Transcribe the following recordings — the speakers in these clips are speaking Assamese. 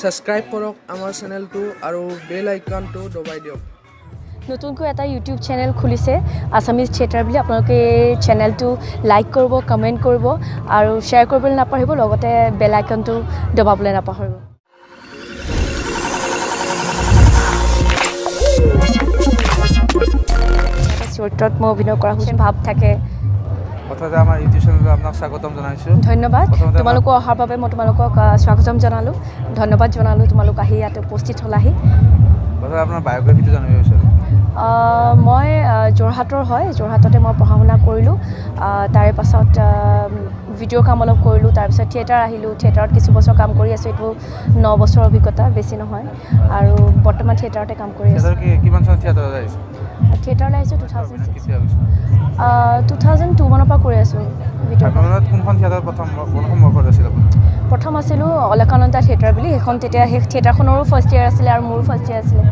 সাবস্ক্ৰাইব কৰক আমাৰ চেনেলটো আৰু বেল আইকনটো দবাই দিয়ক নতুনকৈ এটা ইউটিউব চেনেল খুলিছে আসামিজ থিয়েটাৰ বুলি আপোনালোকে চেনেলটো লাইক কৰিব কমেন্ট কৰিব আৰু শ্বেয়াৰ কৰিবলৈ নাপাহৰিব লগতে বেল আইকনটো দবাবলৈ নাপাহৰিব চৰিত্ৰত মই অভিনয় কৰা হৈছে ভাৱ থাকে প্ৰথমতে আমাৰ ইউটিউব চেনেলত আপোনাক স্বাগতম জনাইছোঁ ধন্যবাদ তোমালোক অহাৰ বাবে মই তোমালোকক স্বাগতম জনালোঁ ধন্যবাদ জনালোঁ তোমালোক আহি ইয়াত উপস্থিত হ'লাহি প্ৰথমতে আপোনাৰ বায়োগ্ৰাফিটো জানিব বিচাৰোঁ মই যোৰহাটৰ হয় যোৰহাটতে মই পঢ়া শুনা কৰিলোঁ তাৰে পাছত ভিডিঅ' কাম অলপ কৰিলোঁ তাৰপিছত থিয়েটাৰ আহিলোঁ থিয়েটাৰত কিছু বছৰ কাম কৰি আছোঁ এইটো 9 বছৰৰ অভিজ্ঞতা বেছি নহয় আৰু বৰ্তমান থিয়েটাৰতে কাম কৰি আছোঁ কিমান চনত থিয়েটাৰত আহিছে থিয়েটাৰলৈ আহিছোঁ 2002 মানৰ পৰা কৰি আছোঁ কোনখন থিয়েটাৰ কোনখন বৰ্ষত আছিল আপুনি প্ৰথম আছিলোঁ অলকানন্দা থিয়েটাৰ বুলি সেইখন তেতিয়া সেই থিয়েটাৰখনৰো ফাৰ্ষ্ট ইয়াৰ আছিলে আৰু মোৰো ফাৰ্ষ্ট ইয়াৰ আছিলে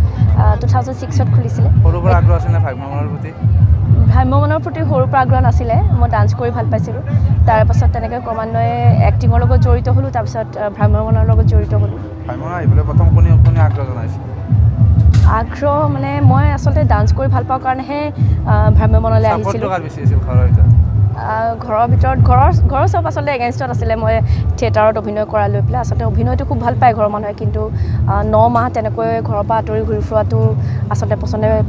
2006ত খুলিছিলে সৰুৰ পৰা আগ্ৰহ আছিল নে ভ্ৰাম্যমানৰ প্ৰতি ভ্ৰাম্যমানৰ প্ৰতি সৰুৰ পৰা আগ্ৰহ নাছিলে মই ডান্স কৰি ভাল পাইছিলোঁ তাৰ পাছত তেনেকৈ ক্ৰমান্বয়ে এক্টিঙৰ লগত জড়িত হ'লোঁ তাৰপিছত ভ্ৰাম্যমানৰ লগত জড়িত হ'লোঁ ভ্ৰাম্যমানৰ আহিবলৈ প্ৰথম কোনে আগ্ৰহ জনাইছিল আগ্ৰহ মানে মই আচলতে ডান্স কৰি ভাল পাওঁ কাৰণেহে ভ্ৰাম্যমানলৈ আহিছিলোঁ ঘৰৰ ভিতৰত ঘৰৰ চব আচলতে এগেইনষ্টত আছিলে মই থিয়েটাৰত অভিনয় কৰা লৈ পেলাই আচলতে অভিনয়টো খুব ভাল পায় ঘৰৰ মানুহে কিন্তু 9 মাহ তেনেকৈ ঘৰৰ পৰা আঁতৰি ঘূৰি ফুৰাটো আচলতে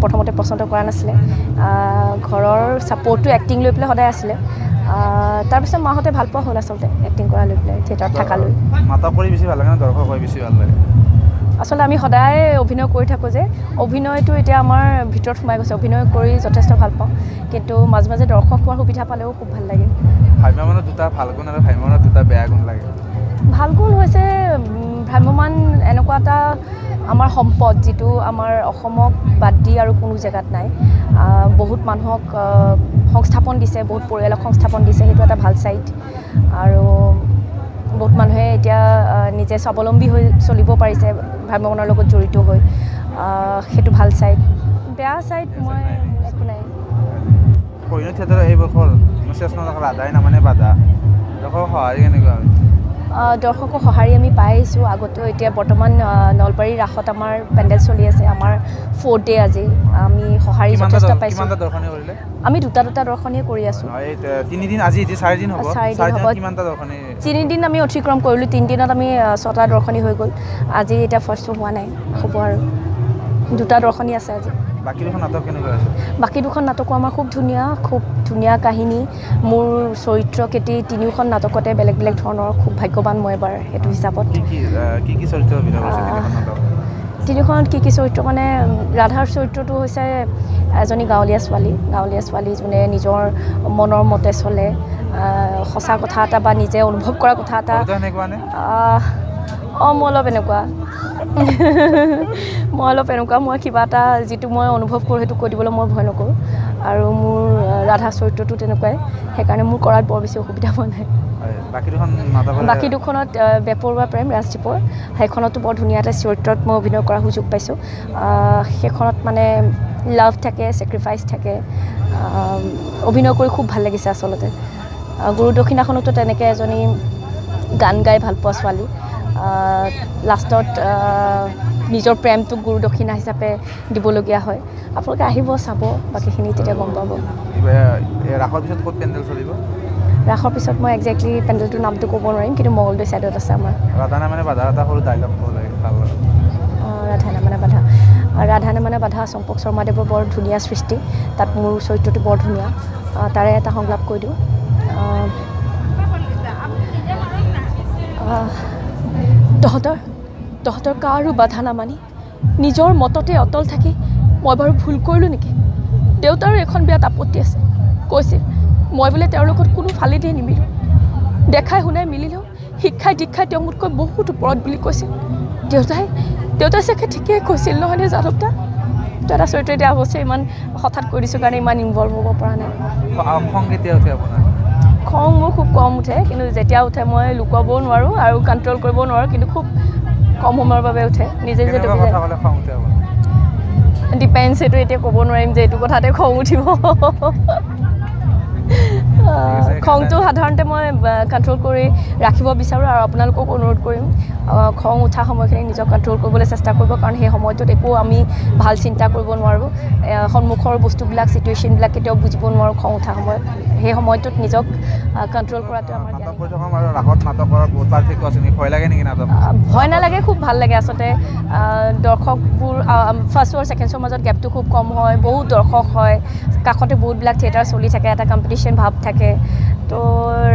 প্ৰথমতে পচন্দ কৰা নাছিলে ঘৰৰ ছাপৰ্টটো এক্টিং লৈ পেলাই সদায় আছিলে তাৰপিছত মাহঁতে ভাল পোৱা হ'ল আচলতে এক্টিং কৰা লৈ পেলাই থিয়েটাৰত থকালৈ নাটক কৰি বেছি ভাল লাগে নে দৰ্শক হৈ বেছি ভাল লাগে আচলতে আমি সদায় অভিনয় কৰি থাকোঁ যে অভিনয়টো এতিয়া আমাৰ ভিতৰত সোমাই গৈছে অভিনয় কৰি যথেষ্ট ভাল পাওঁ কিন্তু মাজে মাজে দৰ্শক হোৱাৰ সুবিধা পালেও খুব ভাল লাগে ভ্ৰাম্যমানৰ দুটা ভাল গুণ আৰু ভ্ৰাম্যমানৰ দুটা বেয়া গুণ লাগে ভাল গুণ হৈছে ভ্ৰাম্যমান এনেকুৱা এটা আমাৰ সম্পদ যিটো আমাৰ অসমক বাদ দি আৰু কোনো জেগাত নাই বহুত মানুহক সংস্থাপন দিছে বহুত পৰিয়ালক সংস্থাপন দিছে সেইটো এটা ভাল চাইড আৰু বহুত মানুহে এতিয়া নিজে স্বাৱলম্বী হৈ চলিব পাৰিছে ভ্ৰাম্যমানৰ লগত জড়িত হৈ সেইটো ভাল চাইড বেয়া চাইড মই একো নাই কহিনুৰ থিয়েটাৰৰ এই বছৰ ৰাধাই নামানে বাধা দৰ্শকৰ সঁহাৰি কেনেকুৱা দৰ্শকৰ সঁহাৰি আমি পাই আহিছোঁ আগতেও এতিয়া বৰ্তমান নলবাৰীৰ ৰাসত আমাৰ পেণ্ডেল চলি আছে আমাৰ 4th ডে আজি আমি সঁহাৰি যথেষ্ট পাইছোঁ আমি দুটা দৰ্শনীয়ে কৰি আছোঁ 3 দিন আজি 4 দিন হ'ব 3 দিন আমি অতিক্ৰম কৰিলোঁ 3 দিনত আমি 6টা দৰ্শনী হৈ গ'ল আজি এতিয়া ফাৰ্ষ্টটো হোৱা নাই হ'ব আৰু দুটা দৰ্শনী আছে আজি বাকী দুখন নাটক কেনেকুৱা আছে বাকী দুখন নাটকো আমাৰ খুব ধুনীয়া কাহিনী মোৰ চৰিত্ৰ কেতি তিনিওখন নাটকতে বেলেগ বেলেগ ধৰণৰ খুব ভাগ্যৱান মই এবাৰ সেইটো হিচাপত কি চৰিত্ৰ অভিনয় কৰিছে তিনিখনত কি চৰিত্ৰ মানে ৰাধাৰ চৰিত্ৰটো হৈছে এজনী গাঁৱলীয়া ছোৱালী যোনে নিজৰ মনৰ মতে চলে সঁচা কথা এটা বা নিজে অনুভৱ কৰা কথা এটা মই অলপ এনেকুৱা মই কিবা এটা যিটো মই অনুভৱ কৰোঁ সেইটো কৈ দিবলৈ মই ভয় নকৰোঁ আৰু মোৰ ৰাধা চৰিত্ৰটো তেনেকুৱাই সেইকাৰণে মোৰ কৰাত বৰ বেছি অসুবিধা হোৱা নাই বাকী দুখনত বেপৰুৱা প্ৰেম ৰাজদ্বীপৰ সেইখনতো বৰ ধুনীয়া এটা চৰিত্ৰত মই অভিনয় কৰাৰ সুযোগ পাইছোঁ সেইখনত মানে লাভ থাকে ছেক্ৰিফাইচ থাকে অভিনয় কৰি খুব ভাল লাগিছে আচলতে গুৰুদক্ষিণাখনতো তেনেকৈ এজনী গান গাই ভাল পোৱা ছোৱালী লাষ্টত নিজৰ প্ৰেমটোক গুৰুদক্ষিণা হিচাপে দিবলগীয়া হয় আপোনালোকে আহিব চাব বাকীখিনি তেতিয়া গম পাব ৰাসৰ পিছত ক'ত পেণ্ডেল চলিব ৰাসৰ পিছত মই একজেক্টলি পেণ্ডেলটোৰ নামটো ক'ব নোৱাৰিম কিন্তু মঙলদৈ ছাইডত আছে আমাৰ ৰাধা নামানে বাধা এটা সৰু ডাইলগ ক'ব লাগে ৰাধা নামানে বাধা চম্পক শৰ্মাদেৱৰ বৰ ধুনীয়া সৃষ্টি তাত মোৰ চৰিত্ৰটো বৰ ধুনীয়া তাৰে এটা সংলাপ কৈ দিওঁ তহঁতৰ কাৰো বাধা নামানি নিজৰ মততে অটল থাকি মই বাৰু ভুল কৰিলোঁ নেকি দেউতাৰো এখন বিয়াত আপত্তি আছে কৈছিল মই বোলে তেওঁৰ লগত কোনো ফালি দিয়ে নিমিলোঁ দেখাই শুনাই মিলিলেও শিক্ষাই দীক্ষাই তেওঁ মোতকৈ বহুত ওপৰত বুলি কৈছিল দেউতাই চাগে ঠিকেই কৈছিল নহয়নে যাদৱদা তো এটা চৰিত্ৰ এতিয়া অৱশ্যে ইমান হঠাৎ কৰি দিছোঁ কাৰণে ইমান ইনভলভ হ'ব পৰা নাই খং মোৰ খুব কম উঠে কিন্তু যেতিয়া উঠে মই লুকুৱাবও নোৱাৰোঁ আৰু কণ্ট্ৰল কৰিবও নোৱাৰোঁ কিন্তু খুব কম সময়ৰ বাবে উঠে নিজে ডিপেণ্ডছ সেইটো এতিয়া ক'ব নোৱাৰিম যে এইটো কথাতে খং উঠিব খংটো সাধাৰণতে মই কণ্ট্ৰল কৰি ৰাখিব বিচাৰোঁ আৰু আপোনালোকক অনুৰোধ কৰিম খং উঠা সময়খিনি নিজক কণ্ট্ৰল কৰিবলৈ চেষ্টা কৰিব কাৰণ সেই সময়টোত একো আমি ভাল চিন্তা কৰিব নোৱাৰোঁ সন্মুখৰ বস্তুবিলাক চিটুৱেশ্যনবিলাক কেতিয়াও বুজিব নোৱাৰোঁ খং উঠা সময়ত সেই সময়টোত নিজক কণ্ট্ৰল কৰাটো আমাৰ ভয় নালাগে খুব ভাল লাগে আচলতে দৰ্শকবোৰ ফাৰ্ষ্ট আৰু ছেকেণ্ড শ্ব'ৰ মাজত গেপটো খুব কম হয় বহুত দৰ্শক হয় কাষতে বহুতবিলাক থিয়েটাৰ চলি থাকে এটা কম্পিটিশ্যন ভাৱ থাকে তো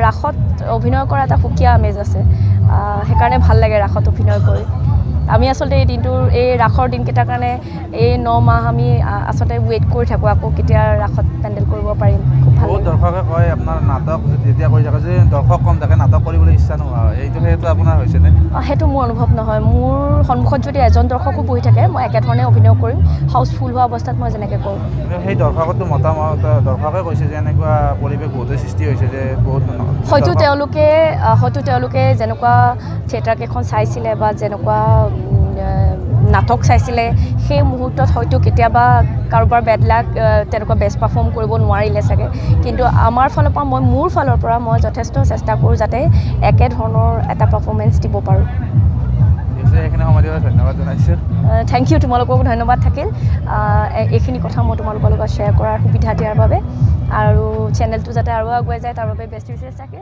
ৰাসত অভিনয় কৰা এটা সুকীয়া আমেজ আছে সেইকাৰণে ভাল লাগে ৰাসত অভিনয় কৰি আমি আচলতে এই দিনটোৰ এই ৰাসৰ দিনকেইটাৰ কাৰণে এই 9 মাহ আমি আচলতে ৱেইট কৰি থাকোঁ আকৌ কেতিয়া ৰাসত পেণ্ডেল কৰিব পাৰিম খুব ভাল বহুত দৰ্শকে কয় আপোনাৰ নাটক যেতিয়া কৰি থাকে যে দৰ্শক কম থাকে নাটক কৰিবলৈ ইচ্ছা নোহোৱা হয় সেইটো আপোনাৰ হৈছেনে সেইটো মোৰ অনুভৱ নহয় মোৰ সন্মুখত যদি এজন দৰ্শকো বহি থাকে মই একেধৰণে অভিনয় কৰিম হাউচফুল হোৱা অৱস্থাত মই যেনেকৈ কৰোঁ সেই দৰ্শকতো মতামত দৰ্শকে কৈছে যে এনেকুৱা পৰিৱেশ বহুতেই সৃষ্টি হৈছে যে বহুত হয়তো তেওঁলোকে যেনেকুৱা থিয়েটাৰকেইখন চাইছিলে বা যেনেকুৱা নাটক চাইছিলে সেই মুহূৰ্তত হয়তো কেতিয়াবা কাৰোবাৰ বেড লাক তেনেকুৱা বেষ্ট পাৰফৰ্ম কৰিব নোৱাৰিলে চাগে কিন্তু আমাৰ ফালৰ পৰা মোৰ ফালৰ পৰা মই যথেষ্ট চেষ্টা কৰোঁ যাতে একেধৰণৰ এটা পাৰফৰ্মেঞ্চ দিব পাৰোঁ ধন্যবাদ জনাইছোঁ থেংক ইউ তোমালোককো ধন্যবাদ থাকিল এইখিনি কথা মই তোমালোকৰ লগত শ্বেয়াৰ কৰাৰ সুবিধা দিয়াৰ বাবে আৰু চেনেলটো যাতে আৰু আগুৱাই যায় তাৰ বাবে বেষ্ট উইচেছ থাকে